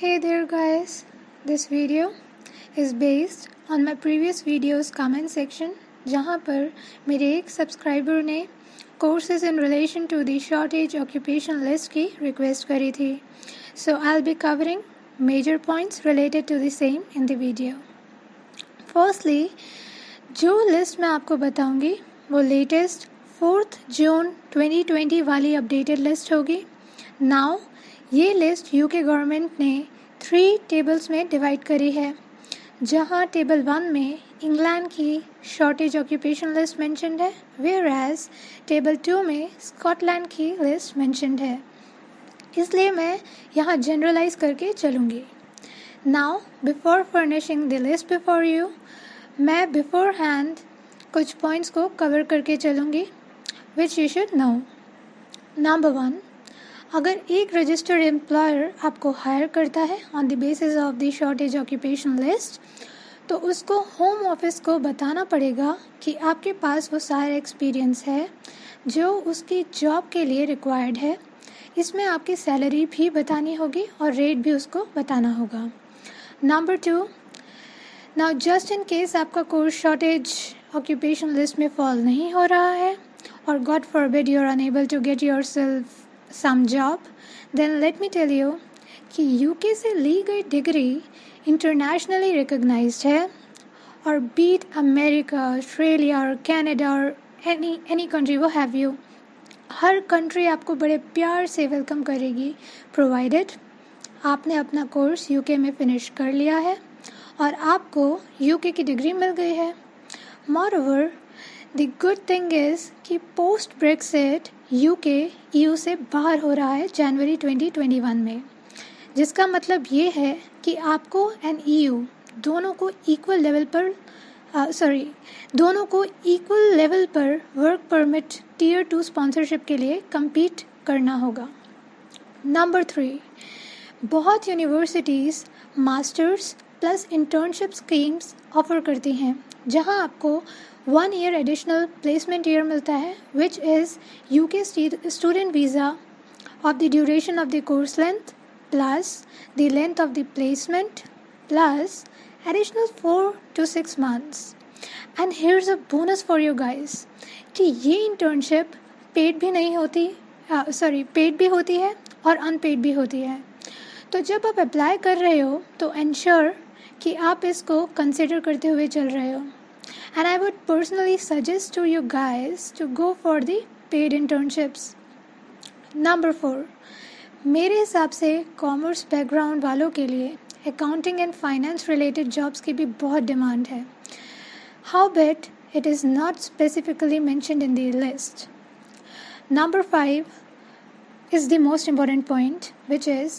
Hey there guys, this video is based on my previous videos comment section जहाँ पर मेरे एक subscriber ने courses in relation to the shortage occupation list की request करी थी. So I'll be covering major points related to the same in the video. Firstly, जो list मैं आपको बताऊँगी वो latest 4th June 2020 वाली updated list होगी. Now ये लिस्ट यूके गवर्नमेंट ने 3 टेबल्स में डिवाइड करी है, जहां टेबल 1 में इंग्लैंड की शॉर्टेज ऑक्यूपेशन लिस्ट मेंशन्ड है, वेयर एज टेबल 2 में स्कॉटलैंड की लिस्ट मेंशन्ड है. इसलिए मैं यहां जनरलाइज करके चलूँगी. Now before furnishing the list before you, मैं बिफोर हैंड कुछ पॉइंट्स को कवर करके चलूँगी which you should know. Number 1, अगर एक रजिस्टर्ड एम्प्लॉयर आपको हायर करता है on the basis of the shortage occupation list, तो उसको होम ऑफिस को बताना पड़ेगा कि आपके पास वो सारा एक्सपीरियंस है जो उसकी जॉब के लिए रिक्वायर्ड है. इसमें आपकी सैलरी भी बतानी होगी और रेट भी उसको बताना होगा. Number 2, now just in case आपका कोर्स शॉर्टेज ऑक्यूपेशन लिस्ट में फॉल नहीं हो रहा है और god forbid you are unable to get yourself some job, then let me tell you कि यूके से ली गई डिग्री इंटरनेशनली रिकग्नाइज्ड है और बीट अमेरिका, ऑस्ट्रेलिया और कनाडा और एनी कंट्री वो हैव यू, हर कंट्री आपको बड़े प्यार से वेलकम करेगी प्रोवाइडेड आपने अपना कोर्स यूके में फिनिश कर लिया है और आपको यूके की डिग्री मिल गई है. Moreover the good thing is कि पोस्ट ब्रेक्सिट यूके ईयू से बाहर हो रहा है जनवरी 2021 में, जिसका मतलब ये है कि आपको एंड ईयू दोनों को इक्वल लेवल पर वर्क परमिट टियर 2 स्पॉन्सरशिप के लिए compete करना होगा. नंबर 3, बहुत universities masters plus internship schemes offer करती हैं जहां आपको 1 year एडिशनल प्लेसमेंट ईयर मिलता है which is UK student visa of the duration of the course length plus the length of the placement plus additional 4 to 6 months. And here's a bonus for you guys कि ये internship paid भी होती है और unpaid भी होती है. तो जब आप अप्लाई कर रहे हो तो एंश्योर कि आप इसको कंसिडर करते हुए चल रहे हो. And I would personally suggest to you guys to go for the paid internships. Number 4, मेरे हिसाब से कॉमर्स बैकग्राउंड वालों के लिए accounting and finance related jobs की भी बहुत डिमांड है. Howbeit, it is not specifically mentioned in the list. Number 5 is the most important point, which is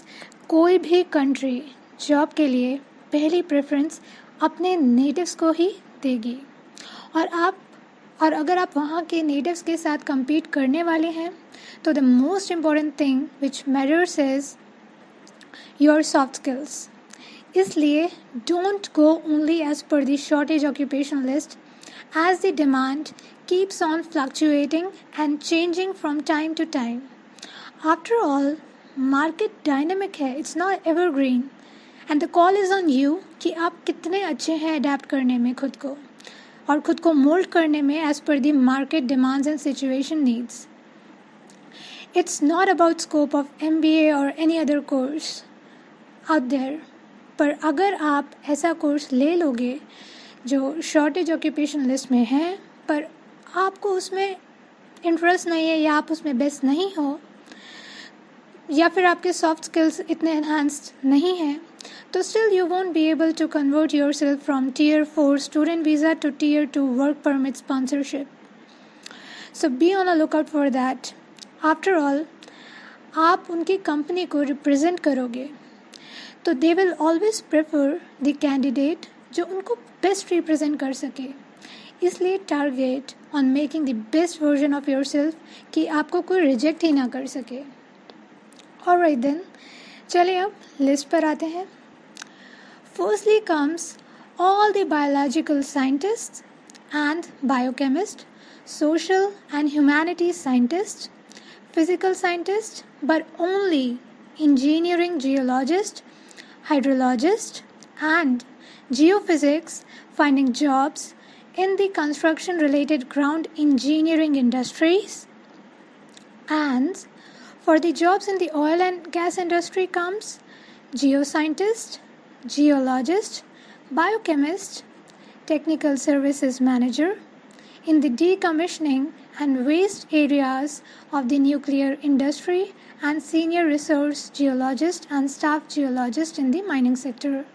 कोई भी कंट्री जॉब के लिए पहली प्रेफरेंस अपने नेटिव्स को ही देगी और अगर आप वहाँ के नेटिव्स के साथ compete करने वाले हैं तो the most important thing which matters is your soft skills. इसलिए don't go only as per the shortage occupation list as the demand keeps on fluctuating and changing from time to time. After all, market dynamic है, it's not evergreen and the call is on you कि आप कितने अच्छे हैं adapt करने में खुद को मोल्ड करने में as per the market demands and situation needs. It's not about scope of MBA or any other course out there. पर अगर आप ऐसा कोर्स ले लोगे जो शॉर्टेज ऑक्यूपेशन लिस्ट में है पर आपको उसमें इंटरेस्ट नहीं है या आप उसमें बेस्ट नहीं हो या फिर आपके सॉफ्ट स्किल्स इतने एनहांस्ड नहीं हैं, तो still you won't be able to convert yourself from tier 4 student visa to tier 2 work permit sponsorship. So be on a lookout for that. After all, आप उनकी कंपनी को रिप्रेजेंट करोगे तो they will always prefer the candidate जो उनको best represent कर सके. इसलिए target on making the best version of yourself कि आपको कोई रिजेक्ट ही ना कर सके. ऑलराइट देन, चलिए अब लिस्ट पर आते हैं. Firstly comes all the biological scientists and biochemists, social and humanities scientists, physical scientists, but only engineering geologists, hydrologist, and geophysics, finding jobs in the construction related ground engineering industries. And for the jobs in the oil and gas industry comes geoscientist, geologist, biochemist, technical services manager in the decommissioning and waste areas of the nuclear industry, and senior resource geologist and staff geologist in the mining sector.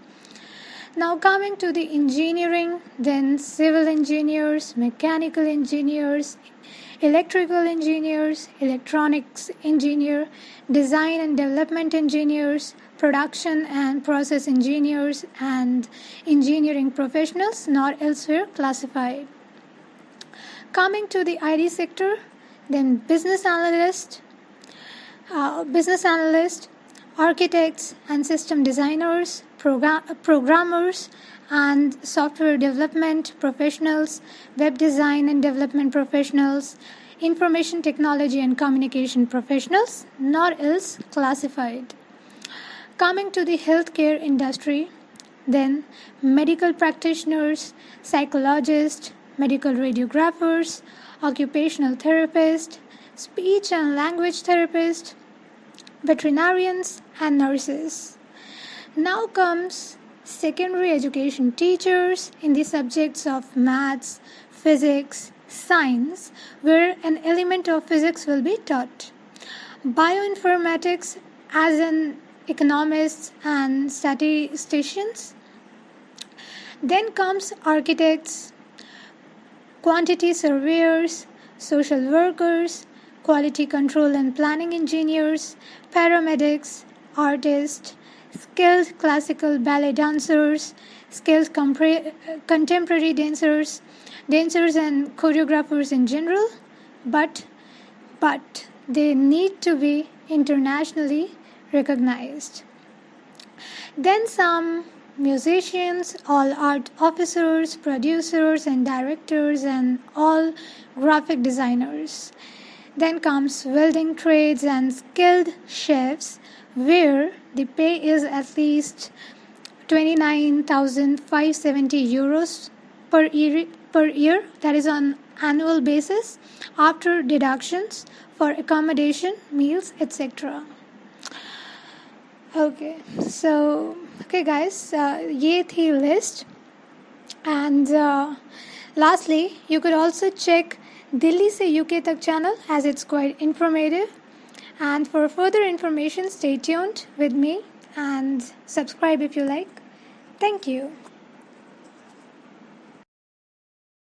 Now coming to the engineering, then civil engineers, mechanical engineers, electrical engineers, electronics engineer, design and development engineers, production and process engineers, and engineering professionals not elsewhere classified. Coming to the IT sector, then business analyst, architects and system designers, programmers and software development professionals, web design and development professionals, information technology and communication professionals, not else classified. Coming to the healthcare industry, then medical practitioners, psychologists, medical radiographers, occupational therapists, speech and language therapists, veterinarians, and nurses. Now comes secondary education teachers in the subjects of maths, physics, science, where an element of physics will be taught. Bioinformatics as in economists and statisticians. Then comes architects, quantity surveyors, social workers, quality control and planning engineers, paramedics, artists, skilled classical ballet dancers, skilled contemporary dancers and choreographers in general, but they need to be internationally recognized. Then some musicians, all art officers, producers and directors, and all graphic designers. Then comes welding trades and skilled chefs, where the pay is at least 29,570 euros per year, that is on annual basis, after deductions for accommodation, meals, etc. Okay guys, ये थी list. And lastly, you could also check Delhi se UK tak channel, as it's quite informative. And for further information, stay tuned with me and subscribe if you like. Thank you.